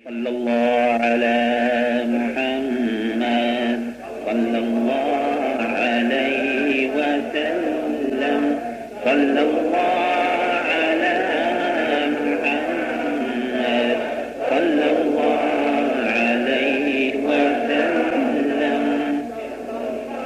Sallallahu ala Muhammad, sallallahu alayhi wa sallam, sallallahu ala Muhammad, sallallahu alayhi wa sallam.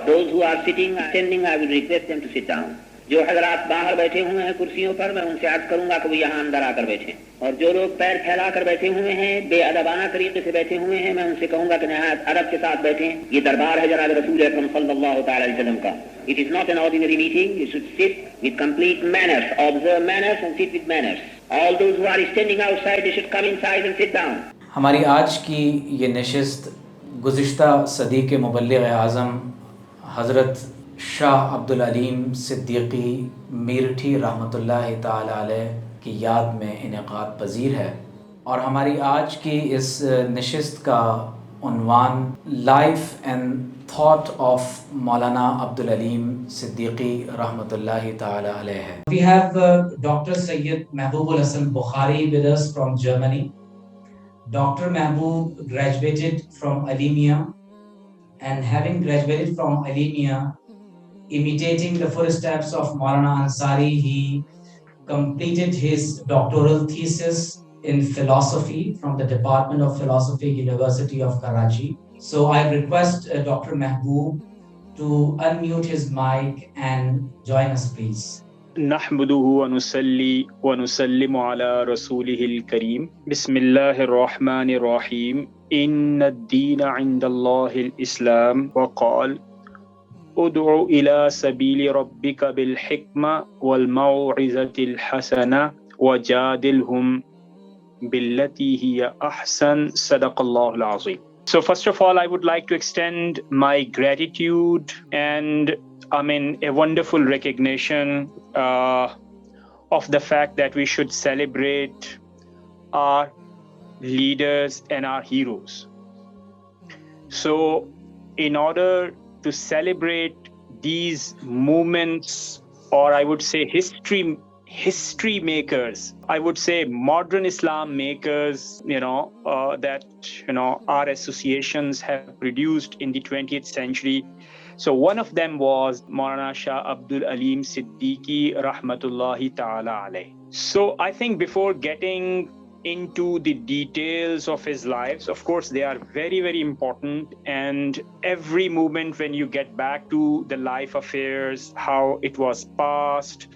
Those who are sitting or standing, I will request them to sit down. जो हजरात बाहर बैठे हुए हैं कुर्सियों पर, मैं उनसे अर्ज करूंगा कि वो यहाँ अंदर आकर बैठें। और जो लोग पैर फैलाकर बैठे हुए हैं, बेअदबाना तरीके से बैठे हुए हैं, मैं उनसे कहूंगा कि नहायत अदब के साथ बैठें। ये दरबार है जनाब रसूल अकरम सल्लल्लाहु तआला अलैहि वसल्लम का। It is not an ordinary meeting. You should sit with complete manners, observe manners and sit with manners. All those who are standing outside, they should come inside and sit down. हमारी आज की ये नशिस्त गुज़िश्ता सदी के मुबल्लिग़ आज़म हज़रत शाह अब्दुल अलीम सिद्दीक़ी मीरठी रहमतुल्लाहि ताला अलैह की याद में इनेक़ाद पज़ीर है। और हमारी आज की इस नशिस्त का उन्वान लाइफ एंड थॉट ऑफ मौलाना अब्दुल अलीम सिद्दीक़ी रहमतुल्लाहि ताला अलैह है। We have Dr. Sayyid Mehboob-ul-Hasan Bukhari with us from Germany. Dr. Mehboob graduated from Alemia, and having graduated from Alemia, imitating the footsteps of Maulana Ansari, he completed his doctoral thesis in philosophy from the Department of Philosophy, University of Karachi. So I request Dr. Mehboob to unmute his mic and join us, please. नहमदुहु व नुसल्ली व नुसल्लिमु अला रसूलिहिल करीम। बिस्मिल्लाहिर रहमानिर रहीम। इन्नद-दीन इंदल्लाहिल इस्लाम व क़ाल उदउ इला सबीली रब्बिका bill हिक्मा वल मौइज़तिल हसना वजादिलहुम बिल्लती हिया अहसन। सदक़ल्लाहुल अज़ीम। So first of all, I would like to extend my gratitude and a wonderful recognition of the fact that we should celebrate our leaders and our heroes. So in order to celebrate these movements, or I would say history makers, I would say modern Islam makers, that our associations have produced in the 20th century. So one of them was Maulana Shah Abdul Aleem Siddiqui rahmatullahi ta'ala alayh. So I think before getting into the details of his lives, of course they are very, very important, and every movement when you get back to the life affairs, how it was passed,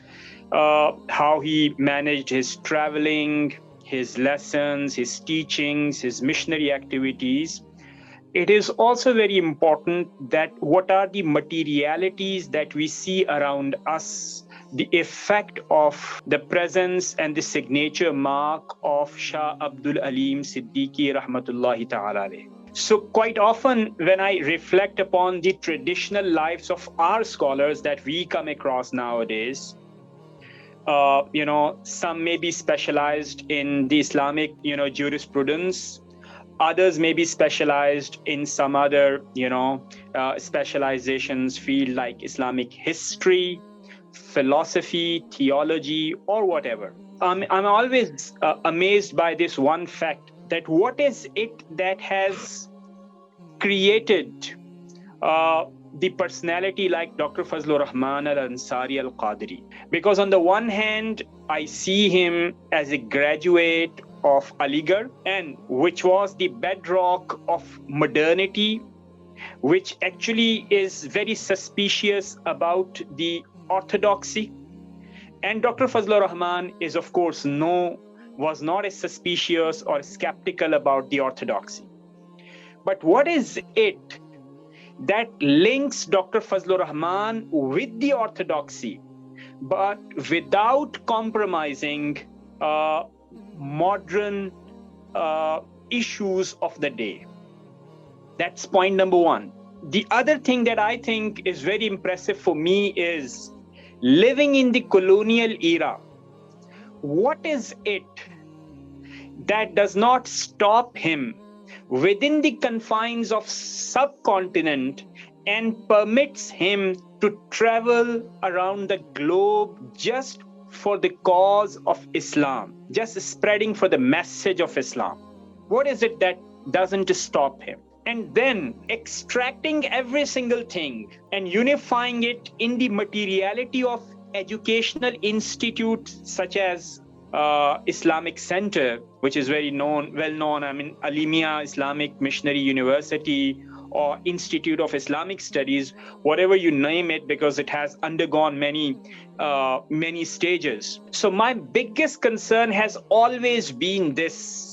how he managed his traveling, his lessons, his teachings, his missionary activities, it is also very important that what are the materialities that we see around us, the effect of the presence and the signature mark of Shah Abdul Aleem Siddiqui rahmatullahi ta'ala alayh. So quite often when I reflect upon the traditional lives of our scholars that we come across nowadays, some may be specialized in the Islamic, jurisprudence. Others may be specialized in some other, specializations field like Islamic history, philosophy, theology, or whatever. I'm always amazed by this one fact, that what is it that has created the personality like Dr. Fazlur Rahman al-Ansari al-Qadri? Because on the one hand, I see him as a graduate of Aligarh, and which was the bedrock of modernity, which actually is very suspicious about the orthodoxy. And Dr. Fazlur Rahman is, of course, was not as suspicious or skeptical about the orthodoxy. But what is it that links Dr. Fazlur Rahman with the orthodoxy, but without compromising modern issues of the day? That's point number one. The other thing that I think is very impressive for me is living in the colonial era. What is it that does not stop him within the confines of subcontinent and permits him to travel around the globe just for the cause of Islam, just spreading for the message of Islam? What is it that doesn't stop him? And then extracting every single thing and unifying it in the materiality of educational institutes such as Islamic Center, which is well known, Alimia Islamic Missionary University or Institute of Islamic Studies, whatever you name it, because it has undergone many stages. So my biggest concern has always been this,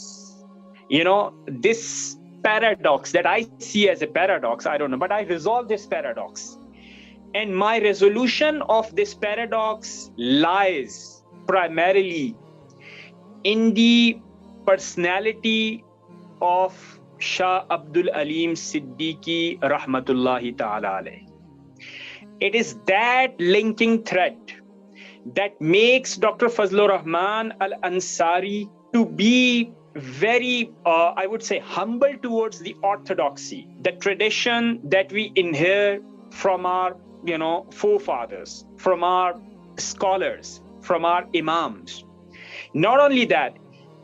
this paradox that I see as a paradox. I don't know, but I resolve this paradox. And my resolution of this paradox lies primarily in the personality of Shah Abdul Aleem Siddiqui rahmatullahi ta'ala alayh. It is that linking thread that makes Dr. Fazlur Rahman Al-Ansari to be very, I would say, humble towards the orthodoxy, the tradition that we inherit from our, forefathers, from our scholars, from our imams. Not only that,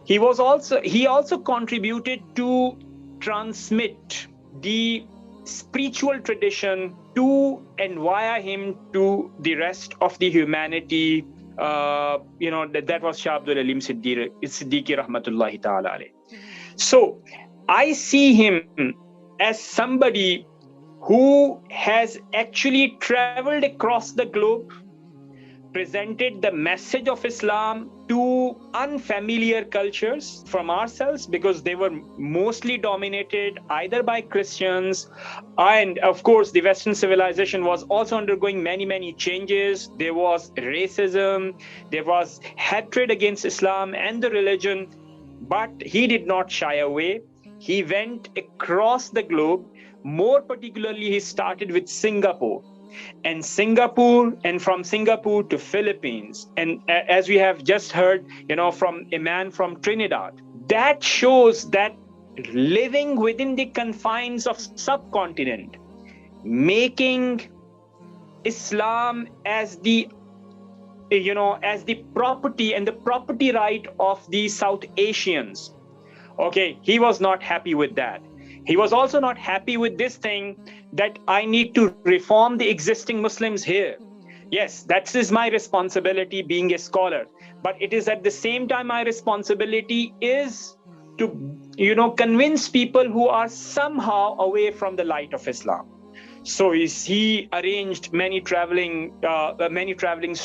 he also contributed to transmit the spiritual tradition to and via him to the rest of the humanity. That was Shah Abdul Aleem Siddiqui rahmatullahi ta'ala alayh. So I see him as somebody who has actually traveled across the globe, presented the message of Islam to unfamiliar cultures from ourselves, because they were mostly dominated either by Christians, and of course the Western civilization was also undergoing many changes. There was racism, there was hatred against Islam and the religion, but he did not shy away. He went across the globe. More particularly, he started with Singapore, and from Singapore to Philippines, and as we have just heard, from a man from Trinidad. That shows that living within the confines of subcontinent, making Islam as the property and the property right of the South Asians. Okay, he was not happy with that. He was also not happy with this thing that I need to reform the existing Muslims here. Yes, that is my responsibility being a scholar. But it is at the same time my responsibility is to, convince people who are somehow away from the light of Islam. So he arranged many travelings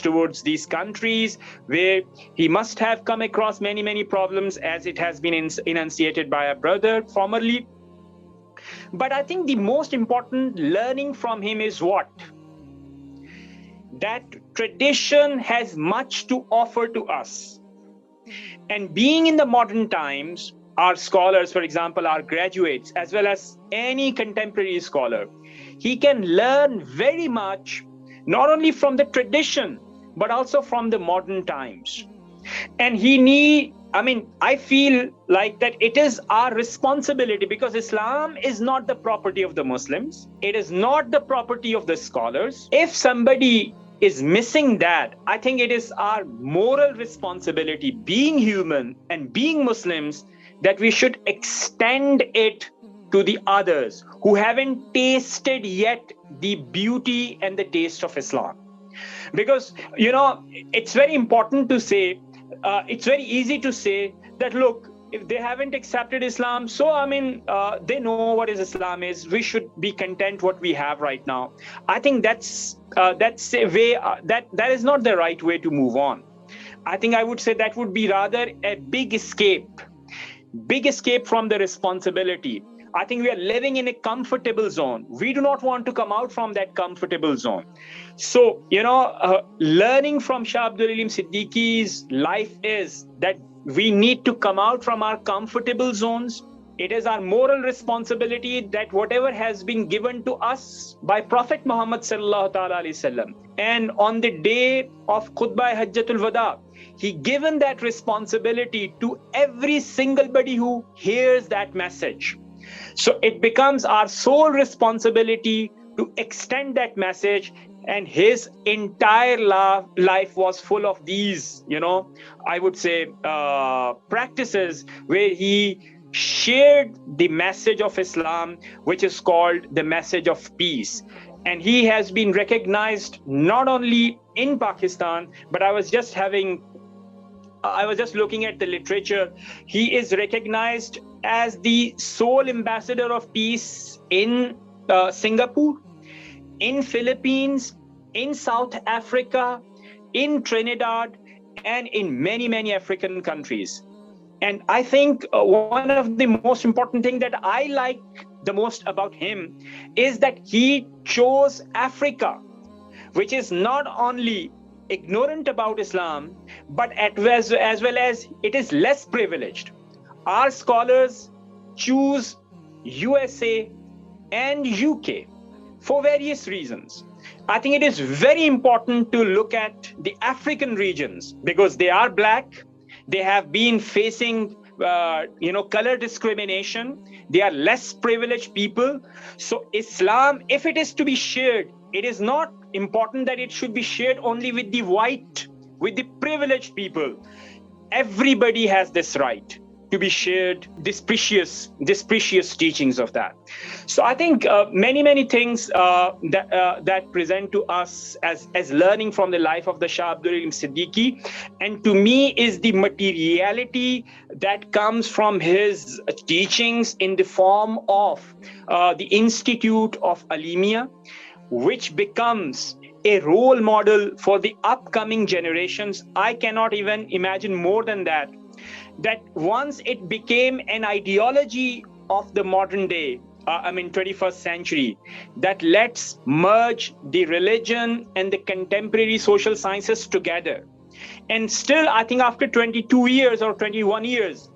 towards these countries, where he must have come across many problems, as it has been enunciated by a brother formerly. But I think the most important learning from him is what? That tradition has much to offer to us. And being in the modern times, our scholars, for example, our graduates, as well as any contemporary scholar, he can learn very much, not only from the tradition, but also from the modern times. And I feel like that it is our responsibility, because Islam is not the property of the Muslims. It is not the property of the scholars. If somebody is missing that, I think it is our moral responsibility, being human and being Muslims, that we should extend it to the others who haven't tasted yet the beauty and the taste of Islam. Because, it's very important to say, it's very easy to say that, look, if they haven't accepted Islam, so they know what Islam is. We should be content what we have right now. I think that's a way that is not the right way to move on. I think I would say that would be rather a big escape from the responsibility. I think we are living in a comfortable zone. We do not want to come out from that comfortable zone. So, learning from Shah Abdul Aleem Siddiqui's life is that we need to come out from our comfortable zones. It is our moral responsibility that whatever has been given to us by Prophet Muhammad sallallahu alaihi wasallam, and on the day of Khutbah Hajjatul Wada, he given that responsibility to every single body who hears that message. So it becomes our sole responsibility to extend that message. And his entire life was full of these, I would say, practices where he shared the message of Islam, which is called the message of peace. And he has been recognized not only in Pakistan, but I was just looking at the literature. He is recognized as the sole ambassador of peace in Singapore, in Philippines, in South Africa, in Trinidad, and in many, many African countries. And I think one of the most important things that I like the most about him is that he chose Africa, which is not only ignorant about Islam, but as well as it is less privileged. Our scholars choose USA and UK for various reasons. I think it is very important to look at the African regions because they are black. They have been facing color discrimination. They are less privileged people. So Islam, if it is to be shared, it is not important that it should be shared only with the white, with the privileged people. Everybody has this right to be shared this precious teachings of that. So I think many things that present to us as learning from the life of the Shah Abdul Aleem Siddiqui, and to me is the materiality that comes from his teachings in the form of the Institute of Alemia, which becomes a role model for the upcoming generations. I cannot even imagine more than that once it became an ideology of the modern day, 21st century, that let's merge the religion and the contemporary social sciences together. And still, I think after 22 years or 21 years,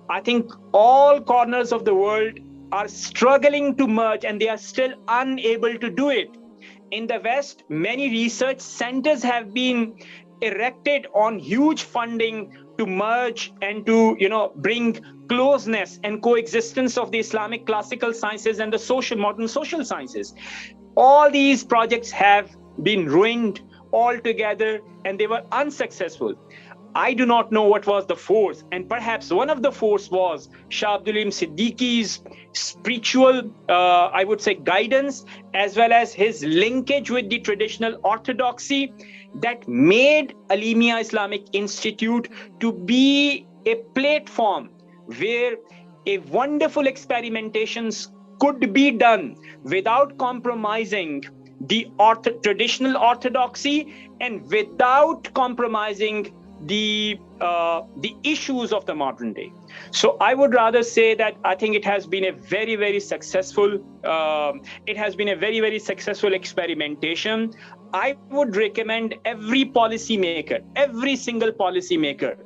I think all corners of the world are struggling to merge and they are still unable to do it. In the West, many research centers have been erected on huge funding to merge and to bring closeness and coexistence of the Islamic classical sciences and the modern social sciences. All these projects have been ruined altogether and they were unsuccessful. I do not know what was the force, and perhaps one of the force was Shah Abdul Aleem Siddiqui's spiritual, I would say, guidance, as well as his linkage with the traditional orthodoxy that made Alemia Islamic Institute to be a platform where a wonderful experimentations could be done without compromising the traditional orthodoxy and without compromising the issues of the modern day. So I would rather say that I think it has been a very, very successful experimentation. I would recommend every single policymaker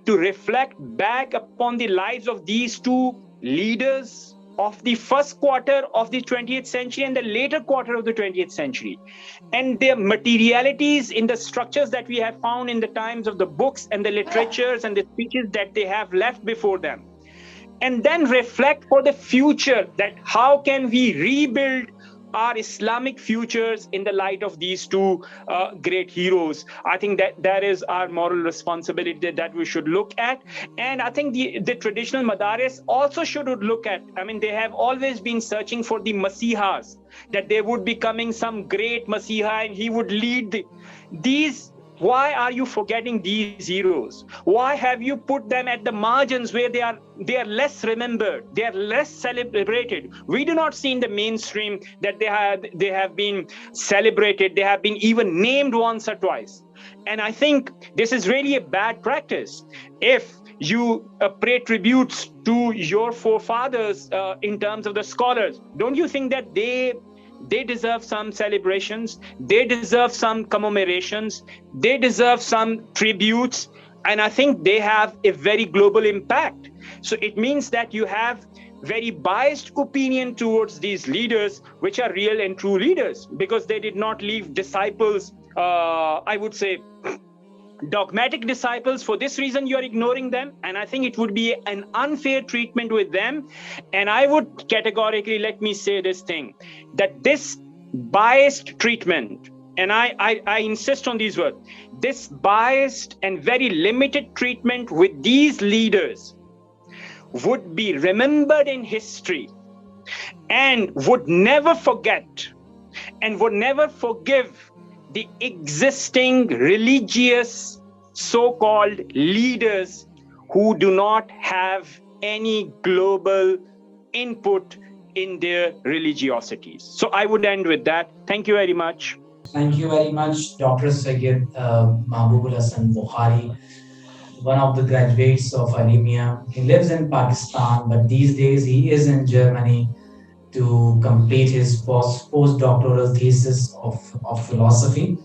to reflect back upon the lives of these two leaders of the first quarter of the 20th century and the later quarter of the 20th century, and their materialities in the structures that we have found in the times of the books and the literatures and the speeches that they have left before them, and then reflect for the future that how can we rebuild our Islamic futures in the light of these two great heroes. I think that is our moral responsibility that we should look at. And I think the traditional madaris also should look at, they have always been searching for the Masihas, that there would be coming some great Masiha and he would lead these. Why are you forgetting these heroes? Why have you put them at the margins where they are less remembered, they are less celebrated? We do not see in the mainstream that they have been celebrated, they have been even named once or twice. And I think this is really a bad practice. If you pay tributes to your forefathers in terms of the scholars, don't you think that they deserve some celebrations, they deserve some commemorations, they deserve some tributes, and I think they have a very global impact. So it means that you have very biased opinion towards these leaders, which are real and true leaders, because they did not leave disciples, I would say, dogmatic disciples. For this reason, you are ignoring them. And I think it would be an unfair treatment with them. And I would categorically, let me say this thing, that this biased treatment, and I insist on these words, this biased and very limited treatment with these leaders would be remembered in history and would never forget and would never forgive the existing religious so-called leaders who do not have any global input in their religiosities. So I would end with that. Thank you very much. Thank you very much, Dr. Sayyid Mehboob-ul-Hasan Bukhari, one of the graduates of Alimia. He lives in Pakistan, but these days he is in Germany to complete his postdoctoral thesis of philosophy.